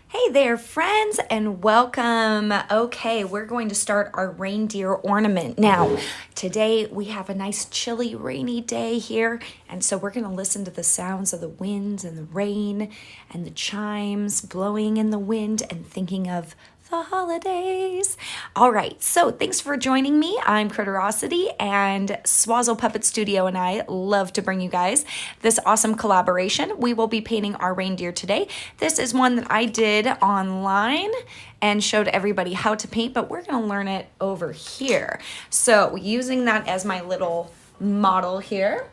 Hey there, friends, and welcome. Okay, we're going to start our reindeer ornament. Now, today we have a nice chilly, rainy day here, and so we're going to listen to the sounds of the winds and the rain and the chimes blowing in the wind and thinking of the holidays. All right, so thanks for joining me. I'm Critterosity, and Swazzle Puppet Studio and I love to bring you guys this awesome collaboration. We will be painting our reindeer today. This is one that I did online and showed everybody how to paint, but we're going to learn it over here. So using that as my little model here,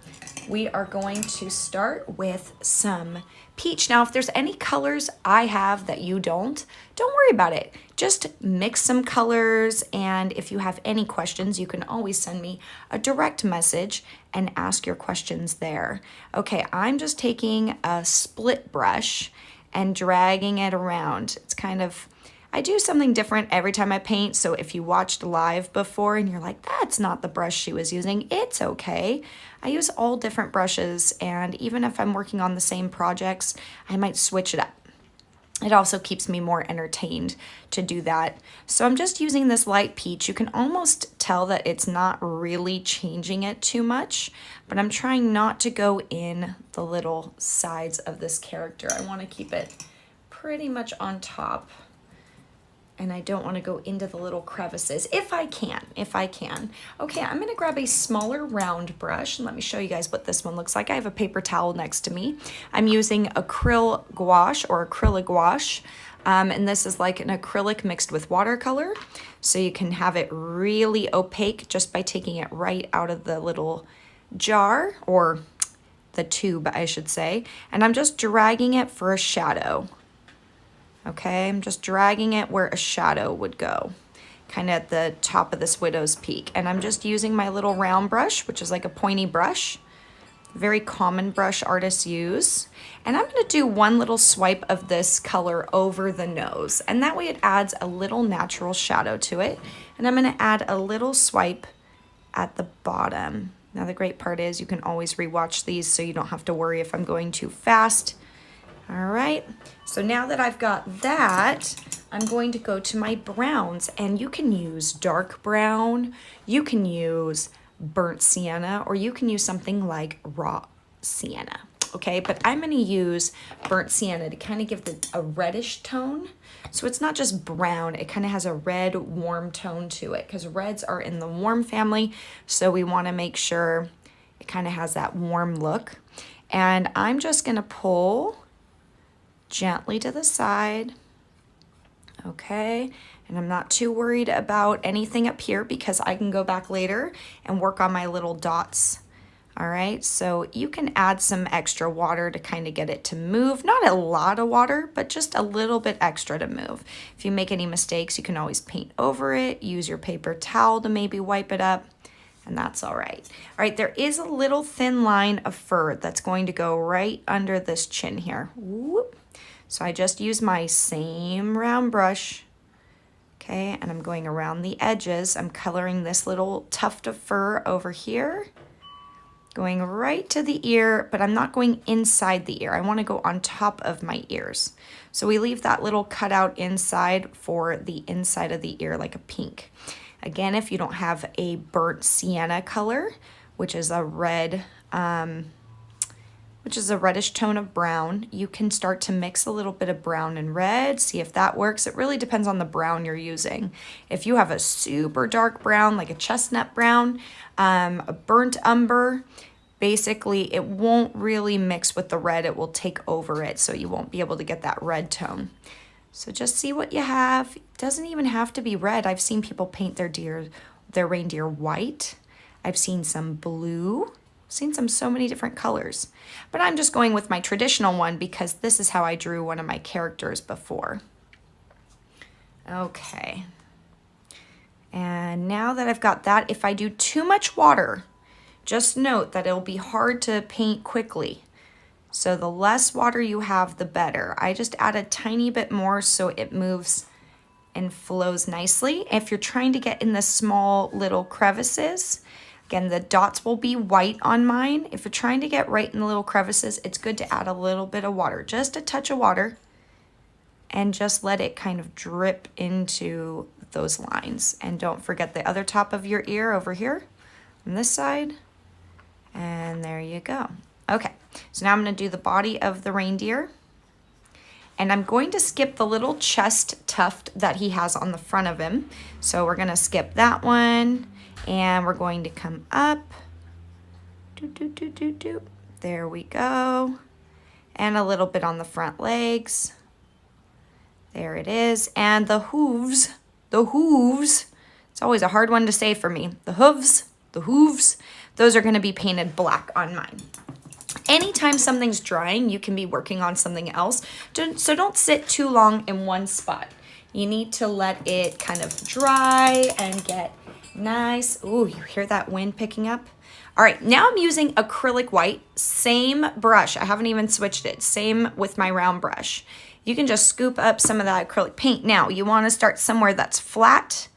we are going to start with some peach. Now, if there's any colors I have that you don't worry about it. Just mix some colors, and if you have any questions, you can always send me a direct message and ask your questions there. Okay, I'm just taking a split brush and dragging it around. It's kind of, I do something different every time I paint, so if you watched live before and you're like, that's not the brush she was using, it's okay. I use all different brushes, and even if I'm working on the same projects, I might switch it up. It also keeps me more entertained to do that. So I'm just using this light peach. You can almost tell that it's not really changing it too much, but I'm trying not to go in the little sides of this character. I want to keep it pretty much on top, and I don't want to go into the little crevices if I can. Okay, I'm going to grab a smaller round brush, and let me show you guys what this one looks like. I have a paper towel next to me. I'm using acrylic gouache or acrylic gouache, and this is like an acrylic mixed with watercolor, so you can have it really opaque just by taking it right out of the little jar, or the tube, I should say, and I'm just dragging it for a shadow. Okay, I'm just dragging it where a shadow would go, kind of at the top of this widow's peak. And I'm just using my little round brush, which is like a pointy brush, very common brush artists use. And I'm gonna do one little swipe of this color over the nose, and that way it adds a little natural shadow to it. And I'm gonna add a little swipe at the bottom. Now the great part is you can always rewatch these, so you don't have to worry if I'm going too fast. All right, so now that I've got that, I'm going to go to my browns, and you can use dark brown, you can use burnt sienna, or you can use something like raw sienna, okay? But I'm gonna use burnt sienna to kind of give a reddish tone. So it's not just brown, it kind of has a red warm tone to it, because reds are in the warm family, so we wanna make sure it kind of has that warm look. And I'm just gonna pull gently to the side, okay? And I'm not too worried about anything up here because I can go back later and work on my little dots. All right, so you can add some extra water to kind of get it to move. Not a lot of water, but just a little bit extra to move. If you make any mistakes, you can always paint over it, use your paper towel to maybe wipe it up, and that's all right. All right, there is a little thin line of fur that's going to go right under this chin here. Whoop. So I just use my same round brush, okay, and I'm going around the edges. I'm coloring this little tuft of fur over here, going right to the ear, but I'm not going inside the ear. I want to go on top of my ears. So we leave that little cutout inside for the inside of the ear, like a pink. Again, if you don't have a burnt sienna color, which is a red, which is a reddish tone of brown, you can start to mix a little bit of brown and red, see if that works. It really depends on the brown you're using. If you have a super dark brown, like a chestnut brown, a burnt umber, basically it won't really mix with the red, it will take over it, so you won't be able to get that red tone. So just see what you have. It doesn't even have to be red. I've seen people paint their reindeer white. I've seen some blue. Seen so many different colors, but I'm just going with my traditional one because this is how I drew one of my characters before. Okay, and now that I've got that, if I do too much water, just note that it'll be hard to paint quickly. So the less water you have, the better. I just add a tiny bit more so it moves and flows nicely. If you're trying to get in the small little crevices, again, the dots will be white on mine. If you're trying to get right in the little crevices, it's good to add a little bit of water, just a touch of water, and just let it kind of drip into those lines. And don't forget the other top of your ear over here on this side. And there you go. Okay, so now I'm going to do the body of the reindeer. And I'm going to skip the little chest tuft that he has on the front of him. So we're going to skip that one. And we're going to come up. There we go. And a little bit on the front legs. There it is. And the hooves, it's always a hard one to say for me. The hooves, those are going to be painted black on mine. Anytime something's drying, you can be working on something else. So don't sit too long in one spot. You need to let it kind of dry and get nice. Ooh, you hear that wind picking up? All right, now I'm using acrylic white, same brush. I haven't even switched it. Same with my round brush. You can just scoop up some of that acrylic paint. Now, you want to start somewhere that's flat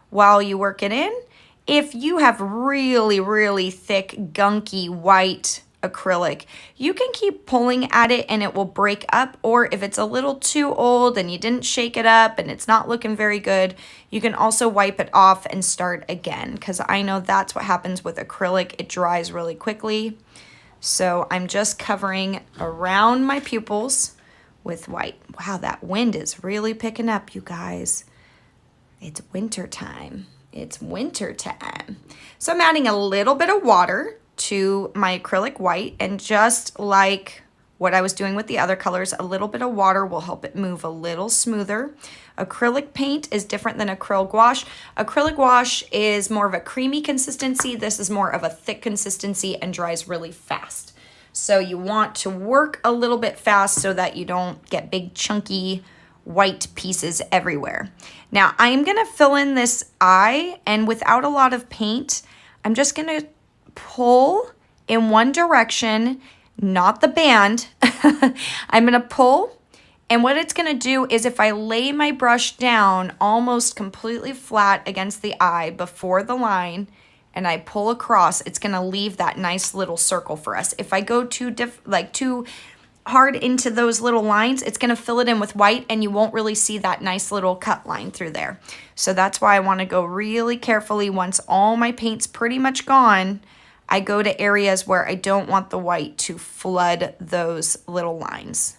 while you work it in. If you have really, really thick, gunky white acrylic, you can keep pulling at it and it will break up. Or if it's a little too old and you didn't shake it up and it's not looking very good, you can also wipe it off and start again, because I know that's what happens with acrylic. It dries really quickly. So I'm just covering around my pupils with white. Wow, that wind is really picking up, you guys. It's winter time. It's winter time. So I'm adding a little bit of water to my acrylic white, and just like what I was doing with the other colors, a little bit of water will help it move a little smoother. Acrylic paint is different than acrylic gouache. Acrylic gouache is more of a creamy consistency. This is more of a thick consistency and dries really fast. So you want to work a little bit fast so that you don't get big chunky white pieces everywhere. Now I'm gonna fill in this eye, and without a lot of paint, I'm just gonna pull in one direction, not the band. I'm gonna pull, and what it's gonna do is if I lay my brush down almost completely flat against the eye before the line and I pull across, it's gonna leave that nice little circle for us. If I go too hard into those little lines, it's gonna fill it in with white and you won't really see that nice little cut line through there. So that's why I wanna go really carefully. Once all my paint's pretty much gone, I go to areas where I don't want the white to flood those little lines.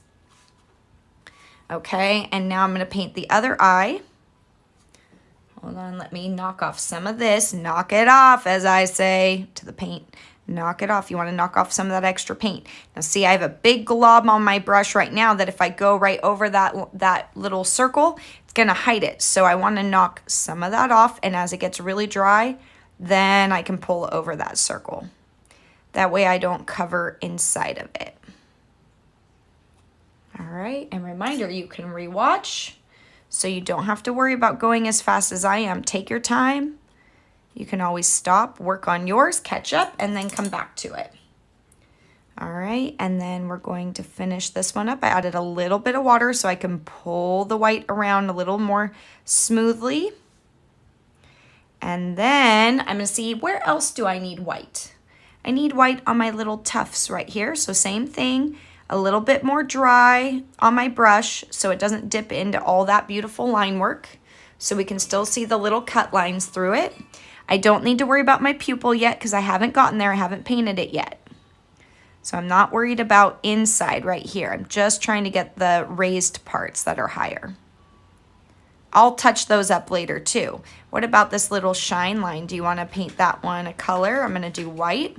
Okay, and now I'm gonna paint the other eye. Hold on, let me knock off some of this. Knock it off, as I say to the paint. Knock it off. You want to knock off some of that extra paint. Now see, I have a big glob on my brush right now that if I go right over that little circle, it's going to hide it. So I want to knock some of that off, and as it gets really dry, then I can pull over that circle. That way I don't cover inside of it. All right, and reminder, you can rewatch, so you don't have to worry about going as fast as I am. Take your time. You can always stop, work on yours, catch up, and then come back to it. All right, and then we're going to finish this one up. I added a little bit of water so I can pull the white around a little more smoothly. And then I'm gonna see, where else do I need white? I need white on my little tufts right here. So same thing, a little bit more dry on my brush so it doesn't dip into all that beautiful line work. So we can still see the little cut lines through it. I don't need to worry about my pupil yet because I haven't gotten there. I haven't painted it yet. So I'm not worried about inside right here. I'm just trying to get the raised parts that are higher. I'll touch those up later too. What about this little shine line? Do you want to paint that one a color? I'm going to do white.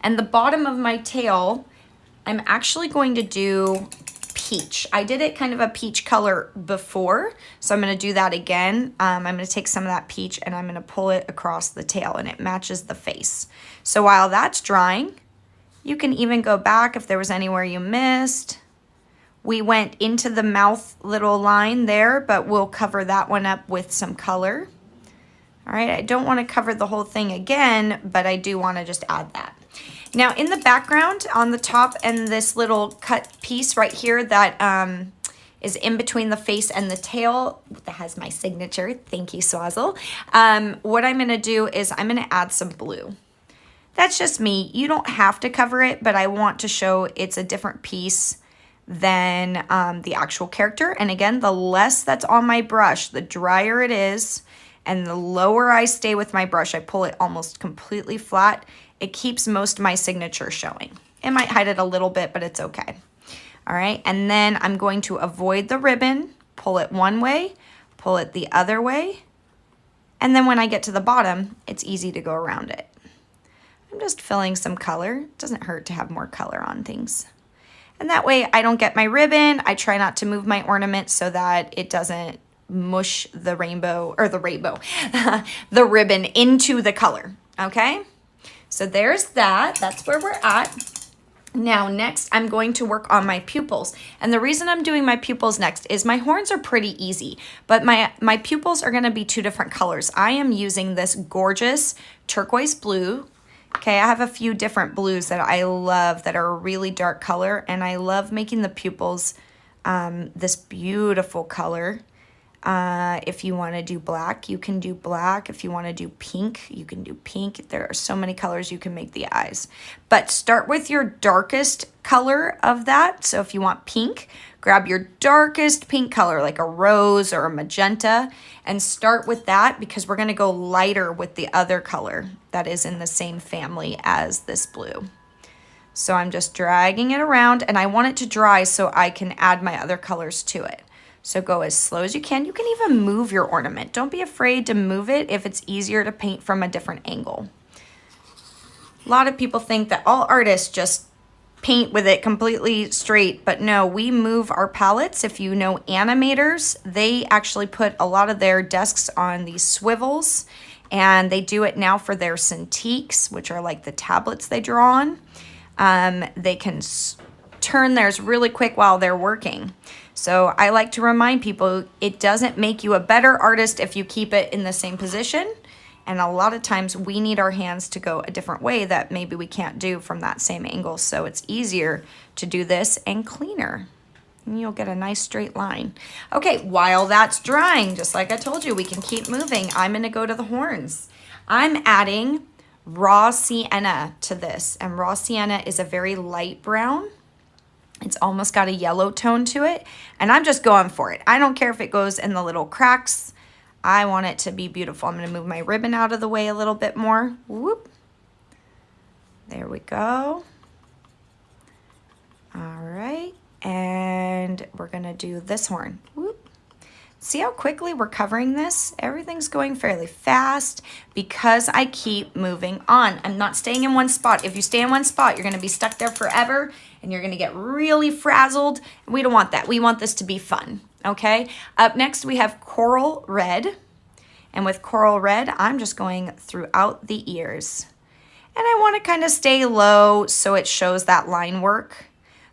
And the bottom of my tail, I'm actually going to do peach. I did it kind of a peach color before, so I'm going to do that again. I'm going to take some of that peach and I'm going to pull it across the tail, and it matches the face. So while that's drying, you can even go back if there was anywhere you missed. We went into the mouth little line there, but we'll cover that one up with some color. All right, I don't want to cover the whole thing again, but I do want to just add that. Now in the background on the top and this little cut piece right here that is in between the face and the tail that has my signature, thank you Swazzle, what I'm going to do is I'm going to add some blue. That's just me. You don't have to cover it, but I want to show it's a different piece than the actual character. And again, the less that's on my brush, the drier it is, and the lower I stay with my brush, I pull it almost completely flat, it keeps most of my signature showing. It might hide it a little bit, but it's okay. All right, and then I'm going to avoid the ribbon, pull it one way, pull it the other way, and then when I get to the bottom, it's easy to go around it. I'm just filling some color. It doesn't hurt to have more color on things. And that way I don't get my ribbon. I try not to move my ornament so that it doesn't mush the rainbow, or the the ribbon into the color, okay? So there's that. That's where we're at. Now, next, I'm going to work on my pupils. And the reason I'm doing my pupils next is my horns are pretty easy, but my pupils are gonna be two different colors. I am using this gorgeous turquoise blue. Okay, I have a few different blues that I love that are a really dark color, and I love making the pupils this beautiful color. If you want to do black, you can do black. If you want to do pink, you can do pink. There are so many colors you can make the eyes. But start with your darkest color of that. So if you want pink, grab your darkest pink color, like a rose or a magenta, and start with that because we're going to go lighter with the other color that is in the same family as this blue. So I'm just dragging it around, and I want it to dry so I can add my other colors to it. So go as slow as you can. You can even move your ornament. Don't be afraid to move it if it's easier to paint from a different angle. A lot of people think that all artists just paint with it completely straight, but no, we move our palettes. If you know animators, they actually put a lot of their desks on these swivels, and they do it now for their Cintiqs, which are like the tablets they draw on. They can turn theirs really quick while they're working. So I like to remind people, it doesn't make you a better artist if you keep it in the same position. And a lot of times we need our hands to go a different way that maybe we can't do from that same angle. So it's easier to do this and cleaner. And you'll get a nice straight line. Okay, while that's drying, just like I told you, we can keep moving. I'm gonna go to the horns. I'm adding raw sienna to this. And raw sienna is a very light brown. It's almost got a yellow tone to it, and I'm just going for it. I don't care if it goes in the little cracks. I want it to be beautiful. I'm gonna move my ribbon out of the way a little bit more. Whoop. There we go. All right, and we're gonna do this horn. Whoop. See how quickly we're covering this? Everything's going fairly fast because I keep moving on. I'm not staying in one spot. If you stay in one spot, you're gonna be stuck there forever and you're gonna get really frazzled. We don't want that. We want this to be fun, okay? Up next, we have coral red. And with coral red, I'm just going throughout the ears. And I wanna kind of stay low so it shows that line work.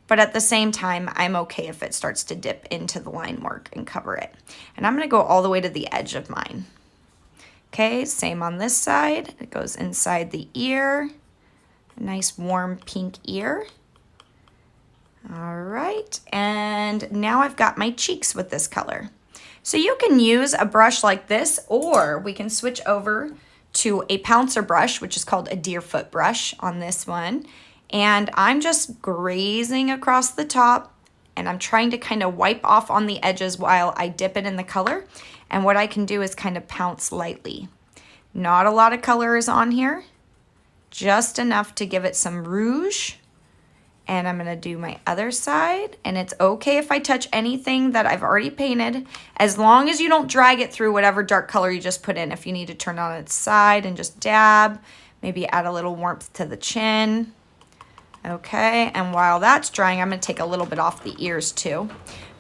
But at the same time, I'm okay if it starts to dip into the line work and cover it. And I'm gonna go all the way to the edge of mine. Okay, same on this side. It goes inside the ear. A nice warm pink ear. All right, and now I've got my cheeks with this color. So you can use a brush like this, or we can switch over to a pouncer brush, which is called a deerfoot brush on this one. And I'm just grazing across the top, and I'm trying to kind of wipe off on the edges while I dip it in the color. And what I can do is kind of pounce lightly. Not a lot of color is on here, just enough to give it some rouge. And I'm gonna do my other side, and it's okay if I touch anything that I've already painted, as long as you don't drag it through whatever dark color you just put in. If you need to turn on its side and just dab, maybe add a little warmth to the chin. Okay, and while that's drying, I'm gonna take a little bit off the ears too.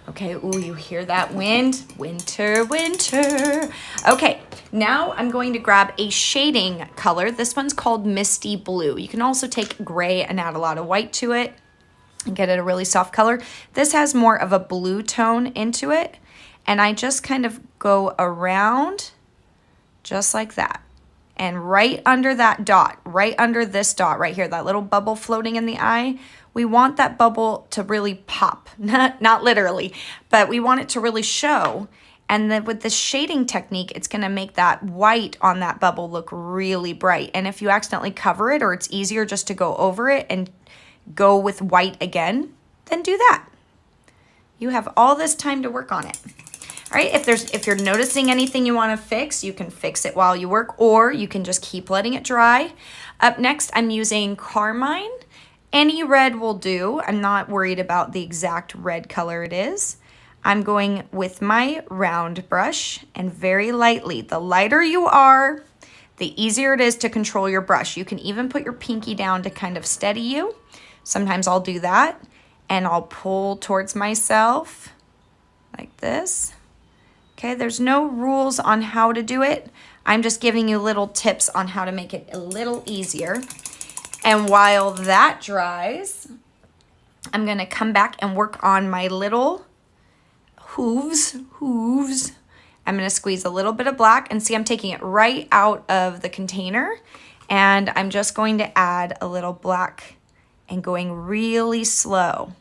Okay, ooh, you hear that wind? Winter, winter. Okay, now I'm going to grab a shading color. This one's called Misty Blue. You can also take gray and add a lot of white to it and get it a really soft color. This has more of a blue tone into it, and I just kind of go around just like that. And right under that dot, right under this dot right here, that little bubble floating in the eye, we want that bubble to really pop, not literally, but we want it to really show. And then with the shading technique, it's gonna make that white on that bubble look really bright. And if you accidentally cover it, or it's easier just to go over it and go with white again, then do that. You have all this time to work on it. All right, if you're noticing anything you want to fix, you can fix it while you work, or you can just keep letting it dry. Up next, I'm using Carmine. Any red will do. I'm not worried about the exact red color it is. I'm going with my round brush and very lightly. The lighter you are, the easier it is to control your brush. You can even put your pinky down to kind of steady you. Sometimes I'll do that, and I'll pull towards myself like this. Okay, there's no rules on how to do it. I'm just giving you little tips on how to make it a little easier. And while that dries, I'm gonna come back and work on my little hooves. I'm gonna squeeze a little bit of black, and see I'm taking it right out of the container, and I'm just going to add a little black and going really slow.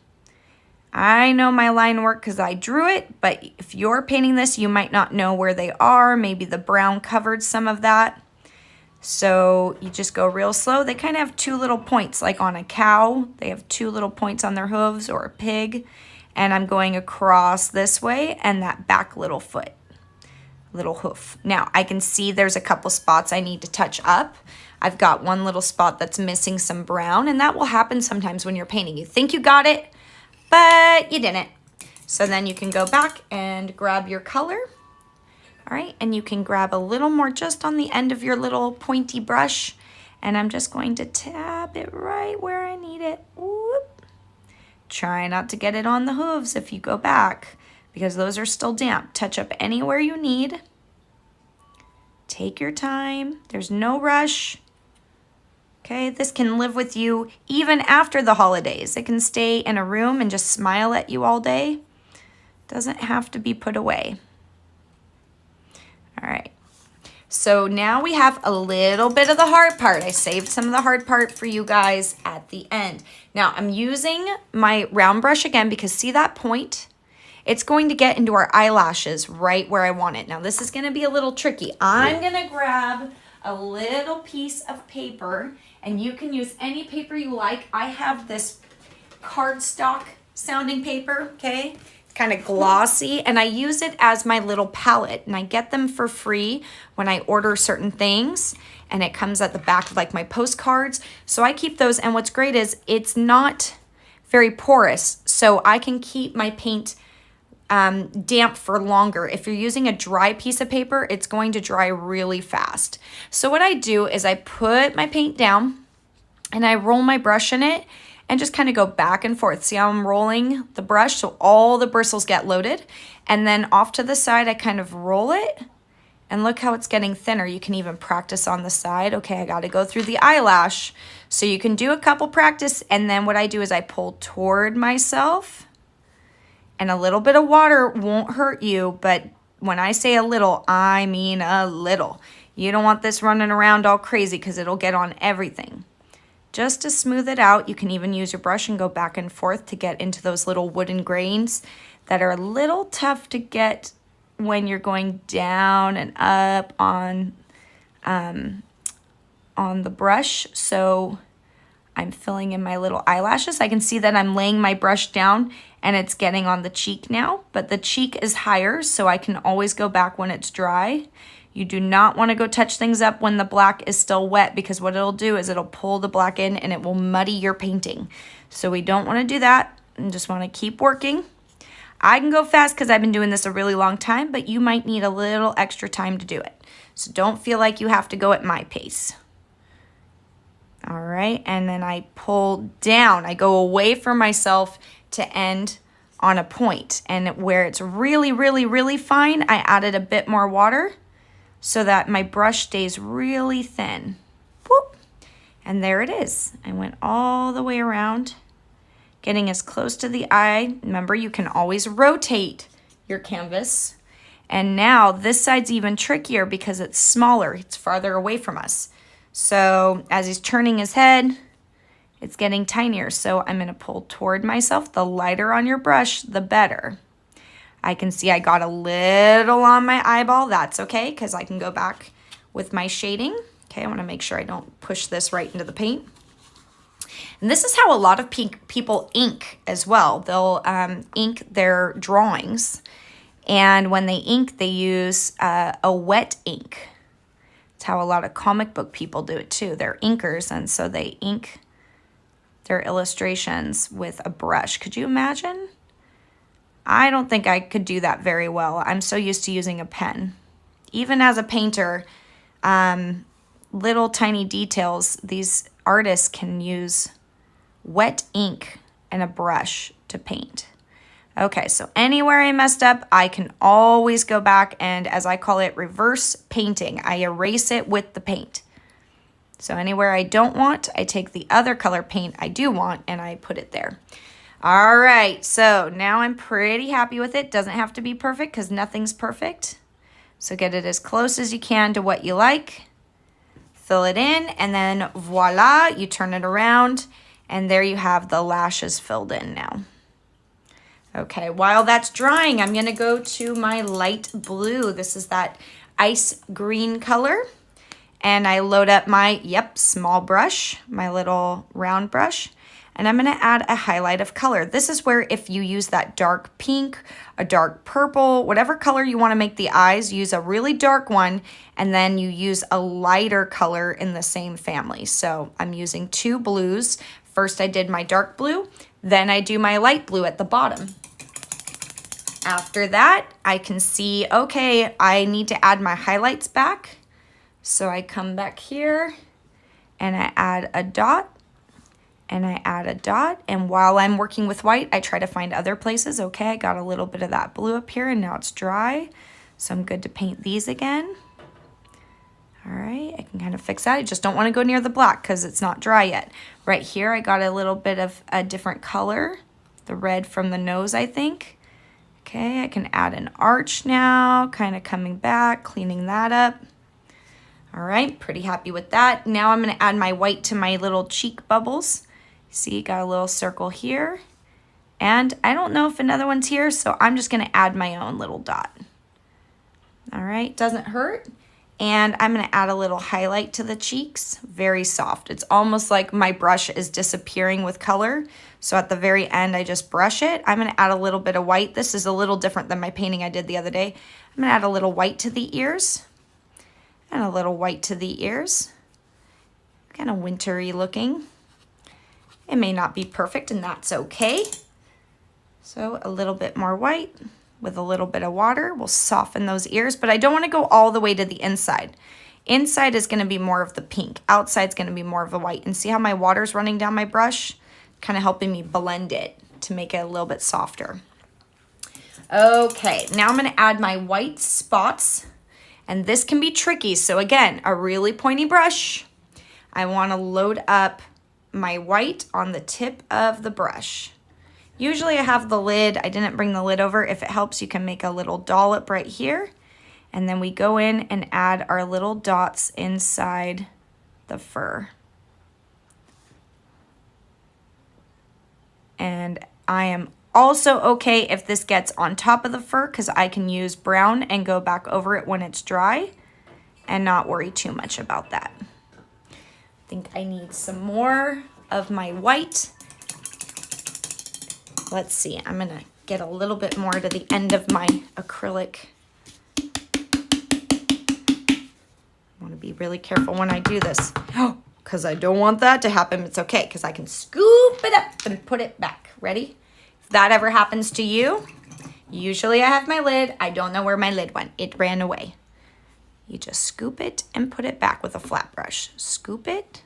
I know my line work because I drew it, but if you're painting this, you might not know where they are. Maybe the brown covered some of that. So you just go real slow. They kind of have two little points, like on a cow. They have two little points on their hooves, or a pig. And I'm going across this way, and that back little foot, little hoof. Now I can see there's a couple spots I need to touch up. I've got one little spot that's missing some brown, and that will happen sometimes when you're painting. You think you got it, but you didn't. So then you can go back and grab your color. All right, and you can grab a little more just on the end of your little pointy brush, and I'm just going to tap it right where I need it. Whoop. Try not to get it on the hooves if you go back, because those are still damp. Touch up anywhere you need. Take your time. There's no rush. Okay, this can live with you even after the holidays. It can stay in a room and just smile at you all day. Doesn't have to be put away. All right, so now we have a little bit of the hard part. I saved some of the hard part for you guys at the end. Now I'm using my round brush again, because see that point? It's going to get into our eyelashes right where I want it. Now this is gonna be a little tricky. I'm gonna grab a little piece of paper, and you can use any paper you like. I have this cardstock sounding paper, okay? It's kind of glossy, and I use it as my little palette, and I get them for free when I order certain things, and it comes at the back of like my postcards. So I keep those, and what's great is it's not very porous, so I can keep my paint damp for longer. If you're using a dry piece of paper, it's going to dry really fast. So what I do is I put my paint down, and I roll my brush in it, and just kind of go back and forth. See how I'm rolling the brush so all the bristles get loaded, and then off to the side I kind of roll it, and look how it's getting thinner. You can even practice on the side. Okay, I got to go through the eyelash. So you can do a couple practice, and then what I do is I pull toward myself. And a little bit of water won't hurt you, but when I say a little, I mean a little. You don't want this running around all crazy, because it'll get on everything. Just to smooth it out, you can even use your brush and go back and forth to get into those little wooden grains that are a little tough to get when you're going down and up on the brush. So I'm filling in my little eyelashes. I can see that I'm laying my brush down, and it's getting on the cheek now, but the cheek is higher, so I can always go back when it's dry. You do not want to go touch things up when the black is still wet, because what it'll do is it'll pull the black in, and it will muddy your painting. So we don't want to do that, and just want to keep working. I can go fast because I've been doing this a really long time, but you might need a little extra time to do it. So don't feel like you have to go at my pace. All right, and then I pull down. I go away from myself to end on a point. And where it's really, really, really fine, I added a bit more water so that my brush stays really thin. Whoop. And there it is. I went all the way around, getting as close to the eye. Remember, you can always rotate your canvas. And now this side's even trickier because it's smaller. It's farther away from us. So as he's turning his head, it's getting tinier. So I'm going to pull toward myself. The lighter on your brush, the better. I can see I got a little on my eyeball. That's okay, because I can go back with my shading. Okay, I want to make sure I don't push this right into the paint. And this is how a lot of people ink as well. They'll ink their drawings. And when they ink, they use a wet ink. It's how a lot of comic book people do it too. They're inkers, and so they ink their illustrations with a brush. Could you imagine? I don't think I could do that very well. I'm so used to using a pen. Even as a painter, little tiny details, these artists can use wet ink and a brush to paint. Okay, so anywhere I messed up, I can always go back and, as I call it, reverse painting. I erase it with the paint. So anywhere I don't want, I take the other color paint I do want and I put it there. All right, so now I'm pretty happy with it. Doesn't have to be perfect because nothing's perfect. So get it as close as you can to what you like. Fill it in, and then voila, you turn it around, and there you have the lashes filled in now. Okay, while that's drying, I'm gonna go to my light blue. This is that ice green color. And I load up my, small brush, my little round brush. And I'm gonna add a highlight of color. This is where if you use that dark pink, a dark purple, whatever color you wanna make the eyes, use a really dark one, and then you use a lighter color in the same family. So I'm using 2 blues. First I did my dark blue, then I do my light blue at the bottom. After that, I can see, okay, I need to add my highlights back. So I come back here and I add a dot and I add a dot. And while I'm working with white, I try to find other places. Okay, I got a little bit of that blue up here and now it's dry. So I'm good to paint these again. All right, I can kind of fix that. I just don't want to go near the black because it's not dry yet. Right here, I got a little bit of a different color, the red from the nose, I think. Okay, I can add an arch now, kind of coming back, cleaning that up. All right, pretty happy with that. Now I'm gonna add my white to my little cheek bubbles. See, got a little circle here. And I don't know if another one's here, so I'm just gonna add my own little dot. All right, doesn't hurt. And I'm gonna add a little highlight to the cheeks, very soft. It's almost like my brush is disappearing with color. So at the very end, I just brush it. I'm gonna add a little bit of white. This is a little different than my painting I did the other day. I'm gonna add a little white to the ears and a little white to the ears. Kind of wintry looking. It may not be perfect and that's okay. So a little bit more white with a little bit of water will soften those ears, but I don't want to go all the way to the inside. Inside is going to be more of the pink. Outside's going to be more of the white. And see how my water's running down my brush? Kind of helping me blend it to make it a little bit softer. Okay, now I'm going to add my white spots. And this can be tricky. So again, a really pointy brush. I want to load up my white on the tip of the brush. Usually I have the lid. I didn't bring the lid over. If it helps, you can make a little dollop right here. And then we go in and add our little dots inside the fur. And I am also okay if this gets on top of the fur because I can use brown and go back over it when it's dry and not worry too much about that. I think I need some more of my white. Let's see, I'm gonna get a little bit more to the end of my acrylic. I wanna be really careful when I do this. Oh, because I don't want that to happen. It's okay, because I can scoop it up and put it back. Ready? If that ever happens to you, usually I have my lid. I don't know where my lid went. It ran away. You just scoop it and put it back with a flat brush. Scoop it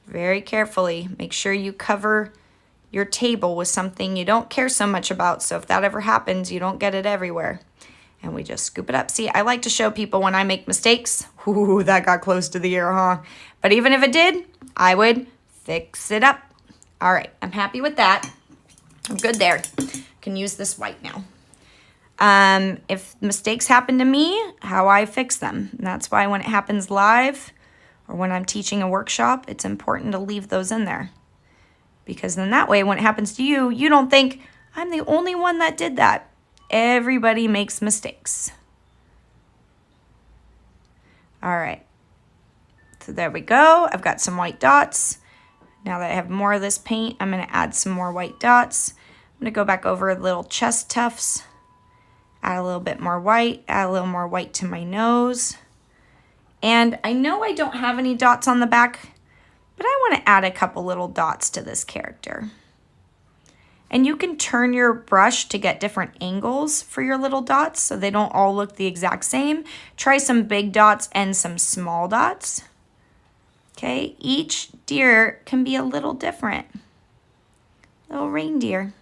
very carefully. Make sure you cover your table with something you don't care so much about. So if that ever happens, you don't get it everywhere. And we just scoop it up. See, I like to show people when I make mistakes. Ooh, that got close to the ear, huh? But even if it did, I would fix it up. All right, I'm happy with that. I'm good there. Can use this white now. If mistakes happen to me, how I fix them. And that's why when it happens live or when I'm teaching a workshop, it's important to leave those in there. Because then that way, when it happens to you, you don't think, I'm the only one that did that. Everybody makes mistakes. All right. So there we go. I've got some white dots. Now that I have more of this paint, I'm going to add some more white dots. I'm going to go back over little chest tufts, add a little bit more white, add a little more white to my nose. And I know I don't have any dots on the back, but I want to add a couple little dots to this character. And you can turn your brush to get different angles for your little dots so they don't all look the exact same. Try some big dots and some small dots. Okay, each deer can be a little different. Little reindeer.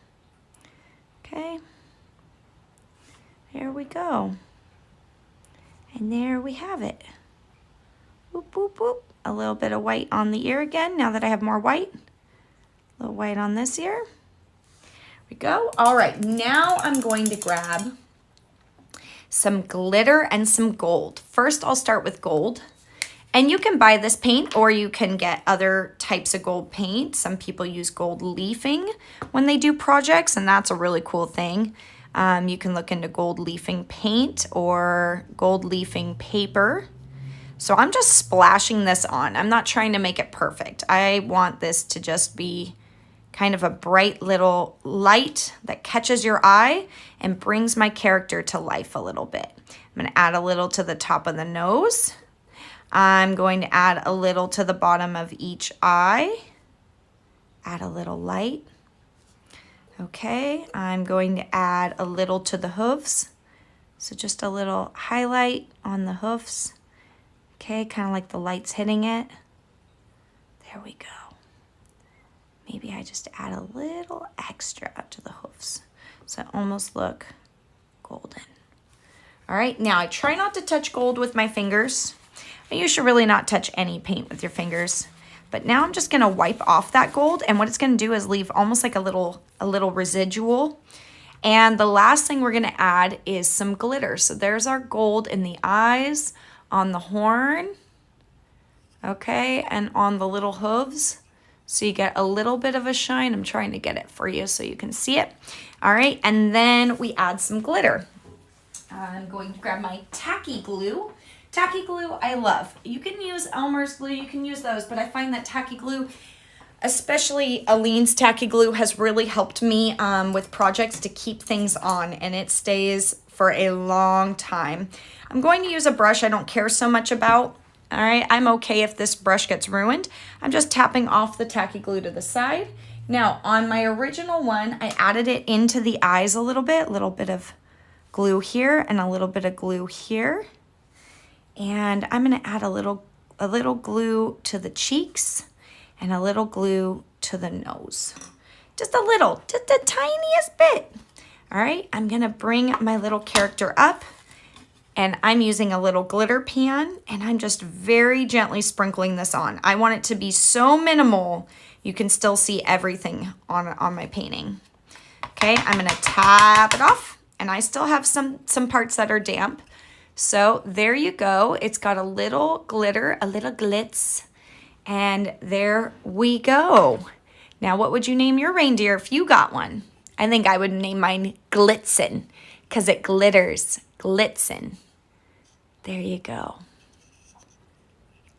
Okay, there we go. And there we have it. Whoop, whoop, whoop. A little bit of white on the ear again, now that I have more white. A little white on this ear. There we go. All right, now I'm going to grab some glitter and some gold. First, I'll start with gold. And you can buy this paint or you can get other types of gold paint. Some people use gold leafing when they do projects, and that's a really cool thing. You can look into gold leafing paint or gold leafing paper. So I'm just splashing this on. I'm not trying to make it perfect. I want this to just be kind of a bright little light that catches your eye and brings my character to life a little bit. I'm going to add a little to the top of the nose. I'm going to add a little to the bottom of each eye. Add a little light. Okay, I'm going to add a little to the hooves. So just a little highlight on the hoofs. Okay, kind of like the light's hitting it. There we go. Maybe I just add a little extra to the hoofs so it almost look golden. All right, now I try not to touch gold with my fingers. You should really not touch any paint with your fingers. But now I'm just gonna wipe off that gold, and what it's gonna do is leave almost like a little residual. And the last thing we're gonna add is some glitter. So there's our gold in the eyes, on the horn, okay, and on the little hooves. So you get a little bit of a shine. I'm trying to get it for you so you can see it. All right, and then we add some glitter. I'm going to grab my tacky glue. Tacky glue I love. You can use Elmer's glue, you can use those, but I find that tacky glue, especially Aleene's tacky glue, has really helped me with projects to keep things on, and it stays for a long time. I'm going to use a brush I don't care so much about. All right, I'm okay if this brush gets ruined. I'm just tapping off the tacky glue to the side. Now, on my original one, I added it into the eyes a little bit of glue here and a little bit of glue here. And I'm gonna add a little glue to the cheeks and a little glue to the nose. Just a little, just the tiniest bit. All right, I'm gonna bring my little character up, and I'm using a little glitter pan, and I'm just very gently sprinkling this on. I want it to be so minimal, you can still see everything on my painting. Okay, I'm gonna tap it off, and I still have some parts that are damp. So there you go. It's got a little glitter, a little glitz, and there we go. Now, what would you name your reindeer if you got one? I think I would name mine Glitzen because it glitters. Glitzen. There you go.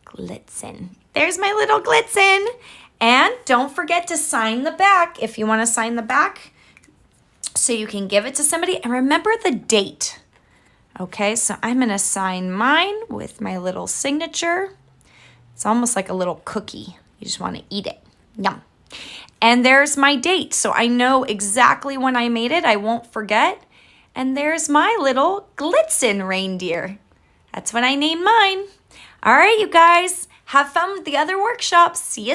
Glitzen. There's my little Glitzen. And don't forget to sign the back if you want to sign the back so you can give it to somebody. And remember the date. Okay, so I'm going to sign mine with my little signature. It's almost like a little cookie. You just want to eat it. Yum. And there's my date. So I know exactly when I made it. I won't forget. And there's my little Glitzen reindeer. That's what I named mine. All right, you guys. Have fun with the other workshops. See you.